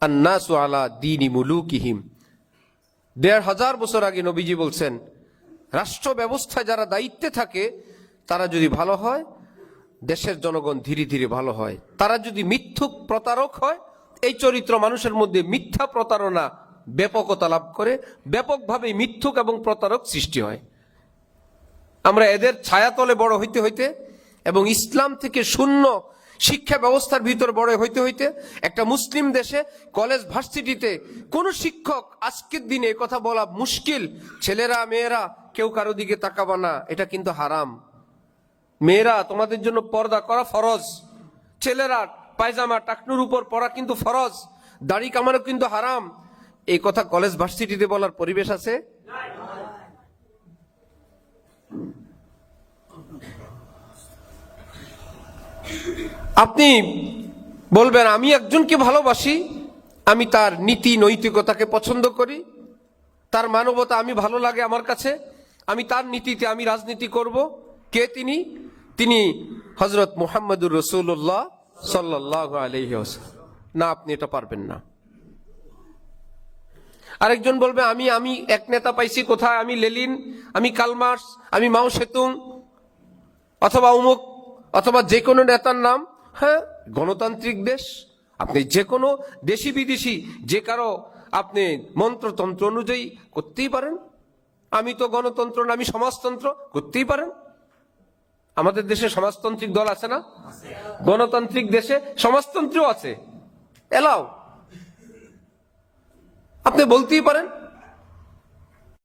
আন্নাসু আলা দীনি মুলুকিহিম। ১৫০০ বছর আগে নবীজি বলছেন, রাষ্ট্র ব্যবস্থায় যারা দায়িত্বে থাকে তারা যদি ভালো হয়, দেশের জনগণ ধীরে ধীরে ভালো হয়। তারা যদি মিথ্যুক প্রতারক হয়, এই চরিত্র মানুষের মধ্যে মিথ্যা প্রতারণা ব্যাপকতা লাভ করে, ব্যাপকভাবে মিথ্যুক এবং প্রতারক সৃষ্টি হয়। আমরা এদের ছায়াতলে বড় হইতে হইতে এবং ইসলাম থেকে শূন্য শিক্ষা ব্যবস্থার ভিতর বড় হইতে হইতে একটা মুসলিম দেশে কলেজ ভার্সিটিতে কোন শিক্ষক আজকের দিনে কথা বলা মুশকিল, ছেলেরা মেয়েরা কেউ কারো দিকে তাকাবা না, এটা কিন্তু হারাম। মেয়েরা তোমাদের জন্য পর্দা করা ফরজ, ছেলেরা পায়জামা টাকনুর উপর পরা কিন্তু ফরজ, দাড়ি কামানো কিন্তু হারাম। এই কথা কলেজ ভার্সিটিতে বলার পরিবেশ আছে? আপনি বলবেন আমি একজনকে ভালোবাসি, আমি তার নীতি নৈতিকতাকে পছন্দ করি, তার মানবতা আমি ভালো লাগে আমার কাছে, আমি তার নীতিতে আমি রাজনীতি করব। কে তিনি? তিনি হযরত মুহাম্মদুর রাসূলুল্লাহ সাল্লাল্লাহু আলাইহি ওয়াসাল্লাম। না, আপনি এটা পারবেন না। আরেকজন বলবে আমি এক নেতা পাইছি, কোথায়? আমি লেনিন, আমি কালমার্স, আমি মাও সেতুং, অথবা অমুক, অথবা যে কোনো নেতার নাম। হ্যাঁ, গণতান্ত্রিক দেশ, আপনি যে কোনো দেশি বিদেশি যে কারো আপনি মন্ত্রতন্ত্র অনুযায়ী করতেই পারেন। আমি তো গণতন্ত্র না, আমি সমাজতন্ত্র, করতেই পারেন। আমাদের দেশে সমাজতান্ত্রিক দল আছে না? গণতান্ত্রিক দেশে সমাজতন্ত্র আছে, এলাও, আপনি বলতেই পারেন।